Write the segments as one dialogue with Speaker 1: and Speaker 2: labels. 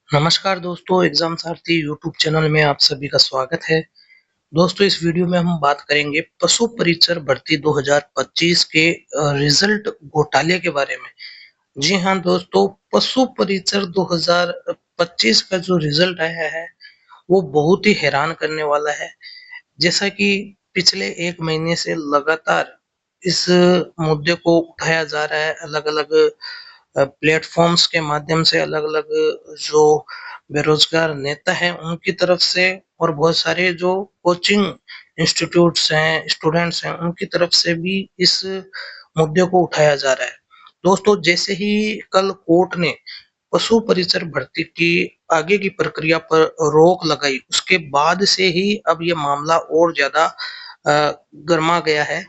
Speaker 1: नमस्कार दोस्तों, एग्जाम सारथी YouTube channel में आप सभी का स्वागत है। दोस्तों, इस वीडियो में हम बात करेंगे पशु परिचर भर्ती 2025 के रिजल्ट घोटाले के बारे में। जी हाँ दोस्तों, पशु परिचर 2025 का जो रिजल्ट आया है वो बहुत ही हैरान करने वाला है। जैसा कि पिछले 1 महीने से लगातार इस मुद्दे को उठाया जा रहा है, अलग-अलग प्लेटफ़ॉर्म्स के माध्यम से, अलग-अलग जो बेरोज़गार नेता हैं उनकी तरफ से और बहुत सारे जो कोचिंग इंस्टीट्यूट्स हैं, स्टूडेंट्स हैं, उनकी तरफ से भी इस मुद्दे को उठाया जा रहा है। दोस्तों, जैसे ही कल कोर्ट ने पशु परिचर भर्ती की आगे की प्रक्रिया पर रोक लगाई, उसके बाद से ही अब ये मामला और ज़्यादा गरमा गया है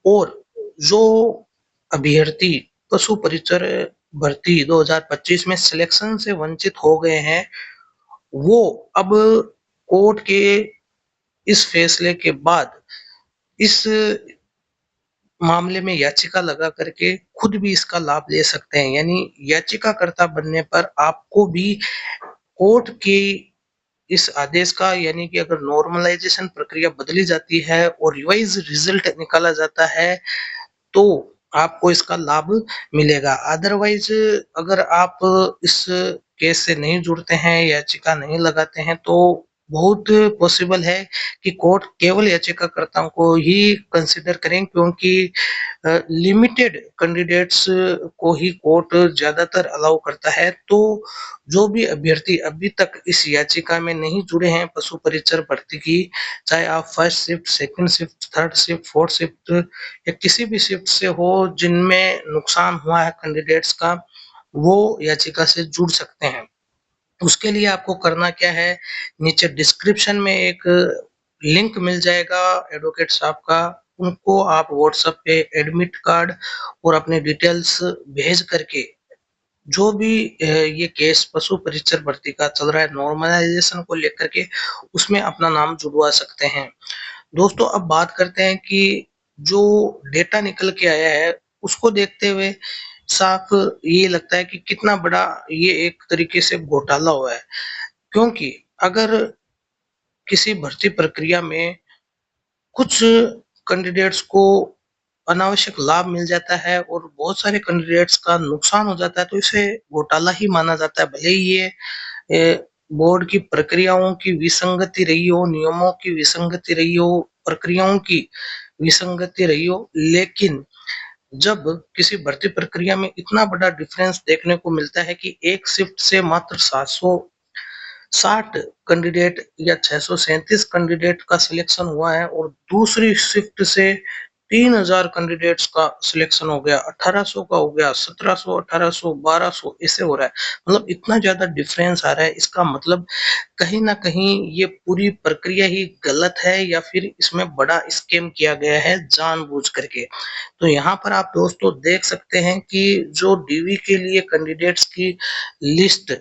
Speaker 1: और जो अभ्यर्थी पशु परिचर भर्ती 2025 में सिलेक्शन से वंचित हो गए हैं, वो अब कोर्ट के इस फैसले के बाद इस मामले में याचिका लगा करके खुद भी इसका लाभ ले सकते हैं। यानी याचिकाकर्ता बनने पर आपको भी कोर्ट की इस आदेश का, यानी कि अगर नॉर्मलाइजेशन प्रक्रिया बदली जाती है और रिवाइज रिजल्ट निकाला जाता है, तो आपको इसका लाभ मिलेगा। अदरवाइज अगर आप इस केस से नहीं जुड़ते हैं, याचिका नहीं लगाते हैं, तो बहुत पॉसिबल है कि कोर्ट केवल याचिकाकर्ताओं को ही कंसीडर करें, क्योंकि लिमिटेड कैंडिडेट्स को ही कोर्ट ज़्यादातर अलाउ करता है। तो जो भी अभ्यर्थी अभी तक इस याचिका में नहीं जुड़े हैं पशु परिचर भर्ती की, चाहे आप first shift, second shift, third shift, fourth shift या किसी भी शिफ्ट से हो जिनमें नुकसान हुआ है कैंडिडेट्स का, वो याचिका से जुड़ सकते हैं। उसके लिए आपको करना क्या है, नीचे डिस्क्रिप्शन में एक लिंक मिल जाएगा एडवोकेट साहब का, उनको आप व्हाट्सएप पे एडमिट कार्ड और अपनी डिटेल्स भेज करके जो भी ये केस पशु परिचर भर्ती का चल रहा है नॉर्मलाइजेशन को लेकर के, उसमें अपना नाम जुड़वा सकते हैं। दोस्तों, अब बात करते हैं कि जो डेटा निकल के आया है उसको देखते हुए साफ ये लगता है कि कितना बड़ा ये एक तरीके से घोटाला हुआ है। क्योंकि अगर किसी भर्ती प्रक्रिया में कुछ कैंडिडेट्स को अनावश्यक लाभ मिल जाता है और बहुत सारे कैंडिडेट्स का नुकसान हो जाता है, तो इसे घोटाला ही माना जाता है। भले ही ये बोर्ड की प्रक्रियाओं की विसंगति रही हो, नियमों की विसंगति रही हो, प्रक्रियाओं की विसंगति रही हो, लेकिन जब किसी भर्ती प्रक्रिया में इतना बड़ा डिफरेंस देखने को मिलता है कि एक शिफ्ट से मात्र 760 कैंडिडेट या 637 कैंडिडेट का सिलेक्शन हुआ है और दूसरी शिफ्ट से 3000 कैंडिडेट्स का सिलेक्शन हो गया, 1800 का हो गया, 1700, 1800, 1200 ऐसे हो रहा है। मतलब इतना ज्यादा डिफरेंस आ रहा है, इसका मतलब कहीं ना कहीं ये पूरी प्रक्रिया ही गलत है या फिर इसमें बड़ा स्कैम किया गया है जानबूझ करके। तो यहाँ पर आप दोस्तों देख सकते हैं कि जो डीवी के लिए कैंडिडेट्स की लिस्ट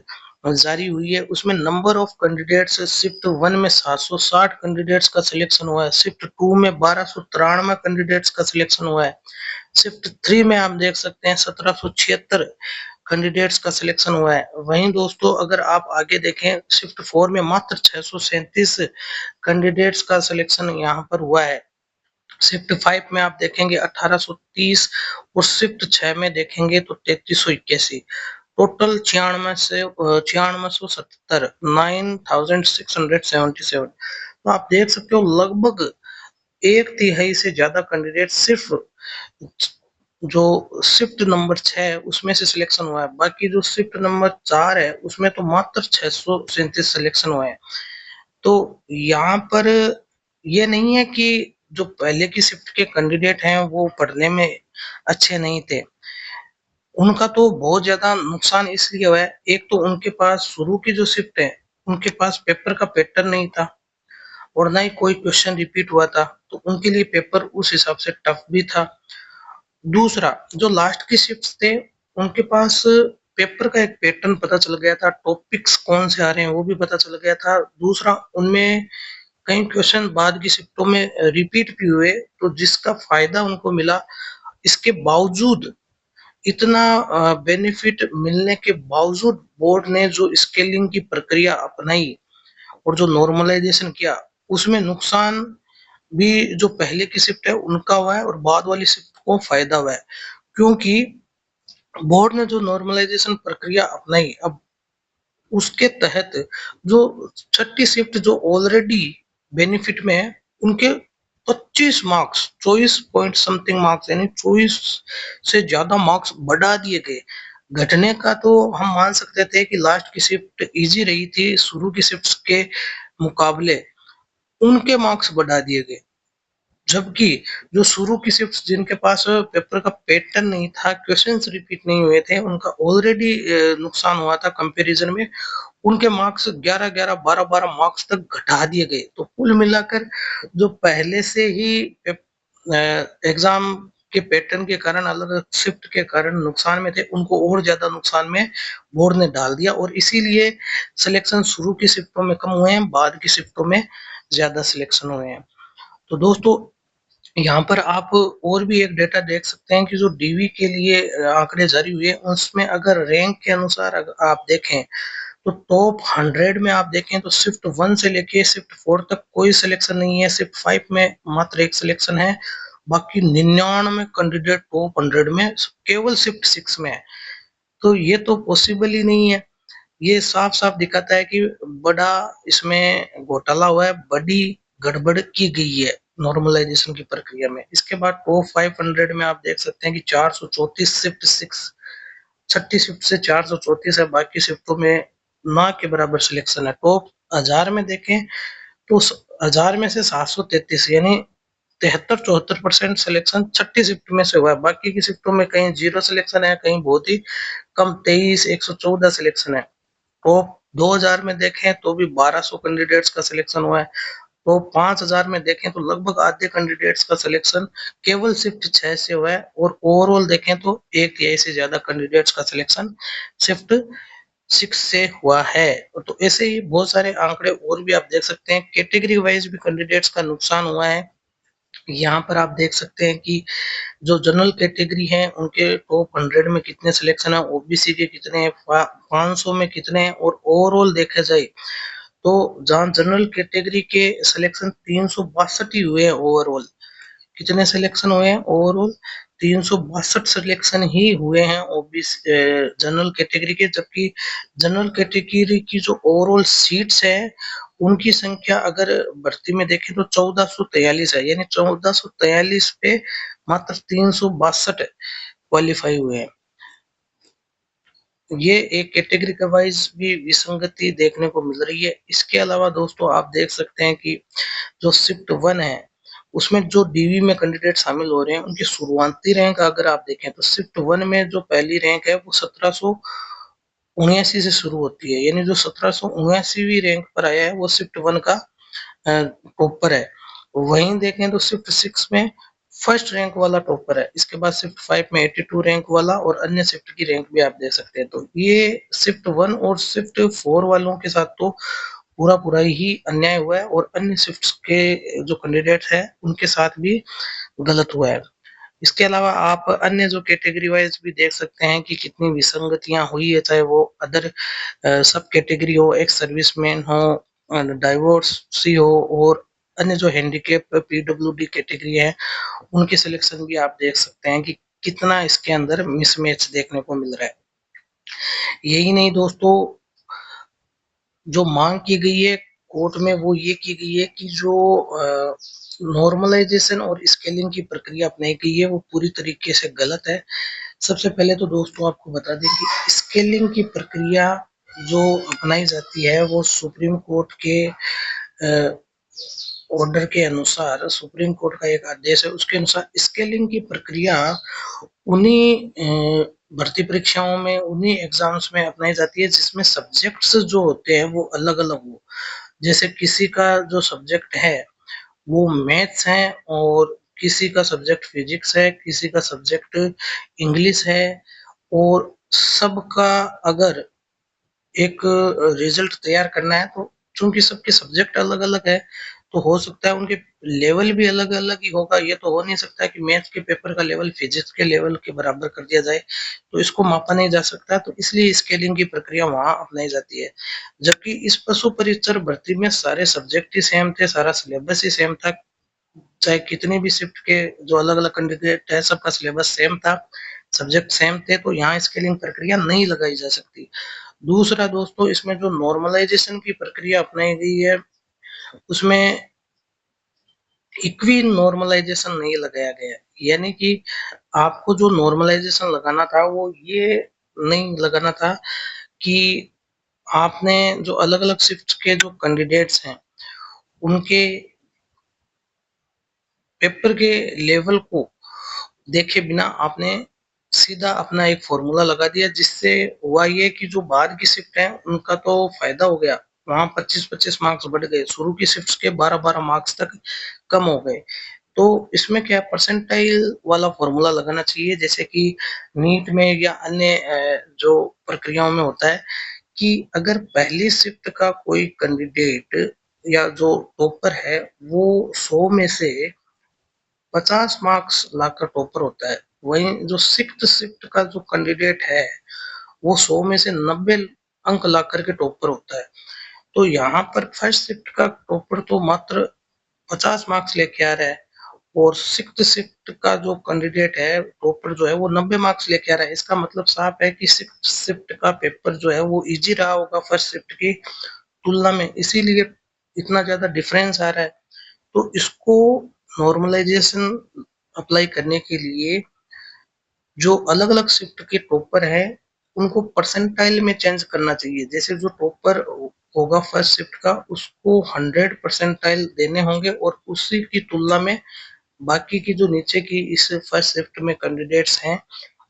Speaker 1: जारी हुई है, उसमें नंबर ऑफ कैंडिडेट्स शिफ्ट 1 में 760 कैंडिडेट्स का सिलेक्शन हुआ है, शिफ्ट 2 में 1293 कैंडिडेट्स का सिलेक्शन हुआ है, शिफ्ट 3 में आप देख सकते हैं 1776 कैंडिडेट्स का सिलेक्शन हुआ है। वहीं दोस्तों अगर आप आगे देखें, शिफ्ट 4 में मात्र 637 कैंडिडेट्स का सिलेक्शन यहाँ पर हुआ है। शिफ्ट 5 में आप देखेंगे 1830 और शिफ्ट 6 में देखेंगे तो 3381। टोटल 9677 9677। तो आप देख सकते हो लगभग एक तिहाई से ज्यादा कैंडिडेट सिर्फ जो शिफ्ट नंबर 6 है उसमें से सिलेक्शन हुआ है। बाकी जो शिफ्ट नंबर 4 है उसमें तो मात्र 637 सिलेक्शन हुए हैं। तो यहाँ पर ये नहीं है कि जो पहले की शिफ्ट के कैंडिडेट हैं वो पढ़ने में अच्छे नहीं थे, उनका तो बहुत ज्यादा नुकसान इसलिए हुआ है। एक तो उनके पास शुरू की जो शिफ्ट है उनके पास पेपर का पैटर्न नहीं था और ना ही कोई क्वेश्चन रिपीट हुआ था, तो उनके लिए पेपर उस हिसाब से टफ भी था। दूसरा, जो लास्ट के शिफ्ट थे उनके पास पेपर का एक पैटर्न पता चल गया था, टॉपिक्स कौन से आ रहे हैं वो भी पता चल गया था। दूसरा, उनमें कई क्वेश्चन बाद की शिफ्टों में रिपीट भी हुए, तो जिसका फायदा उनको मिला। इसके बावजूद इतना बेनिफिट मिलने के बावजूद बोर्ड ने जो स्केलिंग की प्रक्रिया अपनाई और जो नॉर्मलाइजेशन किया, उसमें नुकसान भी जो पहले की शिफ्ट है उनका हुआ है और बाद वाली शिफ्ट को फायदा हुआ है। क्योंकि बोर्ड ने जो नॉर्मलाइजेशन प्रक्रिया अपनाई, अब उसके तहत जो छठी शिफ्ट जो ऑलरेडी बेनिफिट में है, उनके 25 मार्क्स, 24 पॉइंट समथिंग मार्क्स, यानी 24 से ज्यादा मार्क्स बढ़ा दिए गए। घटने का तो हम मान सकते थे कि लास्ट की शिफ्ट इजी रही थी शुरू की शिफ्ट के मुकाबले, उनके मार्क्स बढ़ा दिए गए। जबकि जो शुरू की शिफ्ट जिनके पास पेपर का पैटर्न नहीं था, क्वेश्चंस रिपीट नहीं हुए थे, उनका ऑलरेडी नुकसान हुआ था कंपैरिजन में, उनके मार्क्स 11-11, 12-12 मार्क्स तक घटा दिए गए। तो कुल मिलाकर जो पहले से ही एग्जाम के पैटर्न के कारण, अलग अलग शिफ्ट के कारण नुकसान में थे, उनको और ज्यादा नुकसान में बोर्ड ने डाल दिया और इसीलिए सिलेक्शन शुरू की शिफ्टों में कम हुए हैं, बाद की शिफ्टों में ज्यादा सिलेक्शन हुए हैं। तो दोस्तों, यहाँ पर आप और भी एक डेटा देख सकते हैं कि जो डीवी के लिए आंकड़े जारी हुए, उसमें अगर रैंक के अनुसार अगर आप देखें, तो टॉप 100 में आप देखें तो शिफ्ट 1 से लेके शिफ्ट 4 तक कोई सिलेक्शन नहीं है, शिफ्ट 5 में मात्र एक सिलेक्शन है, बाकी 99 कैंडिडेट टॉप 100 में केवल शिफ्ट 6 में है। तो ये तो पॉसिबल ही नहीं है। ये साफ साफ दिखाता है कि बड़ा इसमें घोटाला हुआ है, बड़ी गड़बड़ की गई है नॉर्मलाइजेशन की प्रक्रिया में। इसके बाद टॉप 500 में आप देख सकते हैं कि 434 शिफ्ट 6, छठी शिफ्ट से 434 है, बाकी शिफ्टों में ना के बराबर सिलेक्शन है। टॉप 1000 में देखें तो 1000 में से 733, यानी 73-74% सिलेक्शन छठी शिफ्ट में से हुआ है। बाकी की शिफ्टों में कहीं जीरो सिलेक्शन है, कहीं बहुत ही कम 23, 114 सिलेक्शन है। टॉप 2000 में देखें तो भी 1200 कैंडिडेट्स का सिलेक्शन हुआ है। तो 5000 में देखें तो लगभग आधे कैंडिडेट्स का सिलेक्शन केवल शिफ्ट 6 से हुआ है, और ओवरऑल देखें तो एक तिहाई से ज्यादा कैंडिडेट्स का सिलेक्शन शिफ्ट 6 से हुआ है। तो ऐसे ही बहुत सारे आंकड़े और भी आप देख सकते हैं। कैटेगरी वाइज भी कैंडिडेट्स का नुकसान हुआ है। यहाँ पर आप देख सकते हैं कि जो जनरल कैटेगरी है उनके टॉप 100 में कितने सिलेक्शन है, ओबीसी के कितने हैं, 500 में कितने हैं, और ओवरऑल देखा जाए तो जहाँ जनरल कैटेगरी के सिलेक्शन 362 ही हुए हैं ओवरऑल। कितने सिलेक्शन हुए हैं ओवरऑल? 362 सिलेक्शन ही हुए हैं ओबीसी जनरल कैटेगरी के, जबकि जनरल कैटेगरी की जो ओवरऑल सीट्स है उनकी संख्या अगर भर्ती में देखें तो 1443 है, यानी 1443 पे मात्र 362 क्वालिफाई हुए हैं। ये एक कैटेगरी का वाइज भी विसंगति देखने को मिल रही है। इसके अलावा दोस्तों आप देख सकते हैं कि जो शिफ्ट 1 है उसमें जो डीवी में कैंडिडेट शामिल हो रहे हैं, उनकी शुरुआती रैंक अगर आप देखें तो शिफ्ट 1 में जो पहली रैंक है वो 1779 से शुरू होती है, यानी जो 1779वीं रैंक पर आया है वो शिफ्ट 1 का टॉपर है। वहीं देखें तो शिफ्ट 6 में फर्स्ट रैंक वाला टॉपर है। इसके बाद शिफ्ट 5 में 82 रैंक वाला, और अन्य शिफ्ट की रैंक भी आप देख सकते हैं। तो ये शिफ्ट 1 और शिफ्ट 4 वालों के साथ तो पूरा पूरा ही अन्याय हुआ है, और अन्य शिफ्ट के जो कैंडिडेट है उनके साथ भी गलत हुआ है। इसके अलावा आप अन्य जो कैटेगरी वाइज भी देख सकते हैं कि कितनी विसंगतियां हुई है, चाहे वो अदर सब कैटेगरी हो, एक्स सर्विसमैन हो, डाइवोर्सी हो, और अन्य जो हैंडीकैप पीडब्ल्यूडी कैटेगरी है उनके सिलेक्शन भी आप देख सकते हैं कि कितना इसके अंदर मिसमैच देखने को मिल रहा है। यही नहीं दोस्तों, जो मांग की गई है कोर्ट में वो ये की गई है कि जो नॉर्मलाइजेशन और स्केलिंग की प्रक्रिया अपनाई गई है वो पूरी तरीके से गलत है। सबसे पहले तो दोस्तों आपको बता दें कि स्केलिंग की प्रक्रिया जो अपनाई जाती है वो सुप्रीम कोर्ट के ऑर्डर के अनुसार, सुप्रीम कोर्ट का एक आदेश है उसके अनुसार स्केलिंग की प्रक्रिया उन्हीं भर्ती परीक्षाओं में, उन्हीं एग्जाम्स में अपनाई जाती है जिसमें सब्जेक्ट्स जो होते हैं वो अलग अलग हो। जैसे किसी का जो सब्जेक्ट है वो मैथ्स है, और किसी का सब्जेक्ट फिजिक्स है, किसी का सब्जेक्ट इंग्लिश है, और सबका अगर एक रिजल्ट तैयार करना है, तो चूंकि सबके सब्जेक्ट अलग अलग है तो हो सकता है उनके लेवल भी अलग-अलग ही होगा। ये तो हो नहीं सकता कि मैथ्स के पेपर का लेवल फिजिक्स के लेवल के बराबर कर दिया जाए, तो इसको मापा नहीं जा सकता, तो इसलिए स्केलिंग की प्रक्रिया वहाँ अपनाई जाती है। जबकि इस पशु परीक्षर भर्ती में सारे सब्जेक्ट ही सेम थे, सारा सिलेबस ही सेम था, चाहे कितनी भी शिफ्ट के जो अलग-अलग कैंडिडेट है, सबका सिलेबस सेम था, सब्जेक्ट सेम थे, तो यहाँ स्केलिंग प्रक्रिया नहीं लगाई जा सकती। दूसरा दोस्तों, इसमें जो नॉर्मलाइजेशन की प्रक्रिया अपनाई गई है, उसमें इक्वी नॉर्मलाइजेशन नहीं लगाया गया, यानी कि आपको जो नॉर्मलाइजेशन लगाना था वो ये नहीं लगाना था कि आपने जो अलग-अलग शिफ्ट के जो कैंडिडेट्स हैं, उनके पेपर के लेवल को देखे बिना आपने सीधा अपना एक फॉर्मूला लगा दिया, जिससे हुआ ये कि जो बाद की शिफ्ट है उनका तो फायदा हो गया, वहां 25-25 मार्क्स बढ़ गए, शुरू की शिफ्ट के 12-12 मार्क्स तक कम हो गए। तो इसमें क्या परसेंटाइल वाला फॉर्मूला लगाना चाहिए, जैसे कि नीट में या अन्य जो प्रक्रियाओं में होता है कि अगर पहली शिफ्ट का कोई कैंडिडेट या जो टॉपर है वो 100 में से 50 मार्क्स लाकर टॉपर होता है, वहीं जो सिक्स्थ शिफ्ट का जो कैंडिडेट है वो 100 में से 90 अंक ला करके टॉपर होता है। तो यहाँ पर फर्स्ट शिफ्ट का टॉपर तो मात्र 50 मार्क्स लेके आ रहा है, और सिक्स्थ शिफ्ट का जो कैंडिडेट है टॉपर जो है वो 90 मार्क्स लेके आ रहा है। इसका मतलब साफ है कि सिक्स्थ शिफ्ट का पेपर जो है वो इजी रहा होगा फर्स्ट शिफ्ट की तुलना में, इसीलिए इतना ज्यादा डिफरेंस आ रहा है। तो इसको नॉर्मलाइजेशन अप्लाई करने के लिए जो अलग-अलग शिफ्ट के टॉपर हैं, उनको परसेंटाइल में चेंज करना चाहिए। जैसे जो टॉपर होगा फर्स्ट शिफ्ट का, उसको 100 परसेंटाइल देने होंगे, और उसी की तुलना में बाकी की जो नीचे की इस फर्स्ट शिफ्ट में कैंडिडेट्स हैं,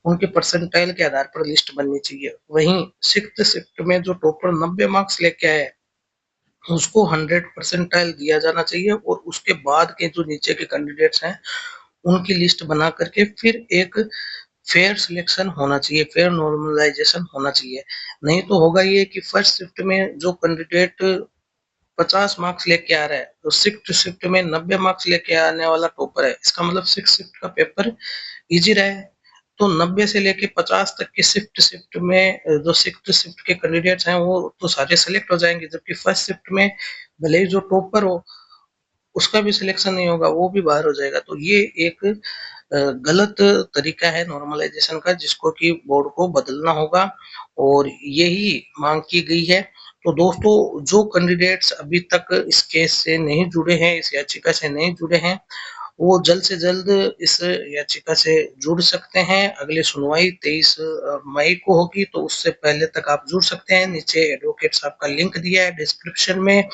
Speaker 1: उनके परसेंटाइल के आधार पर लिस्ट बननी चाहिए। वहीं सिक्स्थ शिफ्ट में जो टॉपर 90 मार्क्स लेके आए, उसको 100 परसेंटाइल दिया जाना चाहिए, और उसके बाद के जो नीचे के कैंडिडेट्स हैं, उनकी लिस्ट बना करके फिर एक फेयर सिलेक्शन होना चाहिए, फेयर नॉर्मलाइजेशन होना चाहिए। नहीं तो होगा ये कि फर्स्ट शिफ्ट में जो कैंडिडेट 50 मार्क्स लेके आ रहा है, तो सिक्स्थ शिफ्ट में 90 मार्क्स लेके आने वाला टॉपर है। इसका मतलब सिक्स शिफ्ट का पेपर इजी रहा है, तो 90 से लेके 50 तक के शिफ्ट में जो सिक्स्थ शिफ्ट के कैंडिडेट्स हैं वो तो सारे सेलेक्ट हो जाएंगे, जबकि फर्स्ट शिफ्ट में भले ही जो टॉपर हो उसका भी सिलेक्शन नहीं होगा, वो भी बाहर हो जाएगा। तो ये एक गलत तरीका है नॉर्मलाइजेशन का, जिसको कि बोर्ड को बदलना होगा, और यही मांग की गई है। तो दोस्तों, जो कैंडिडेट्स अभी तक इस केस से नहीं जुड़े हैं, इस याचिका से नहीं जुड़े हैं, वो जल्द से जल्द इस याचिका से जुड़ सकते हैं। अगली सुनवाई 23 मई को होगी, तो उससे पहले तक आप जुड़ सकते हैं। नीचे एडवोकेट साहब का लिंक दिया है डिस्क्रिप्शन में,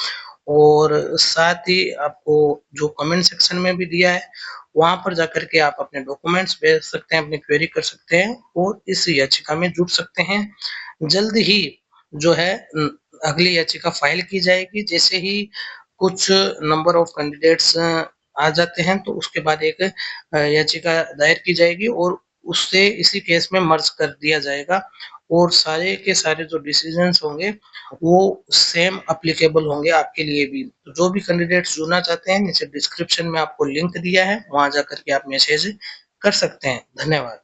Speaker 1: और साथ ही आपको जो कमेंट सेक्शन में भी दिया है, वहां पर जाकर के आप अपने डॉक्यूमेंट्स भेज सकते हैं, अपनी क्वेरी कर सकते हैं, और इस याचिका में जुड़ सकते हैं। जल्द ही जो है अगली याचिका फाइल की जाएगी। जैसे ही कुछ नंबर ऑफ कैंडिडेट्स आ जाते हैं, तो उसके बाद एक याचिका दायर की जाएगी, और उससे इसी केस में मर्ज कर दिया जाएगा, और सारे के सारे जो डिसीजंस होंगे वो सेम अप्लीकेबल होंगे आपके लिए भी। तो जो भी कैंडिडेट्स जुड़ना चाहते हैं, नीचे डिस्क्रिप्शन में आपको लिंक दिया है, वहां जाकर के आप मैसेज कर सकते हैं। धन्यवाद।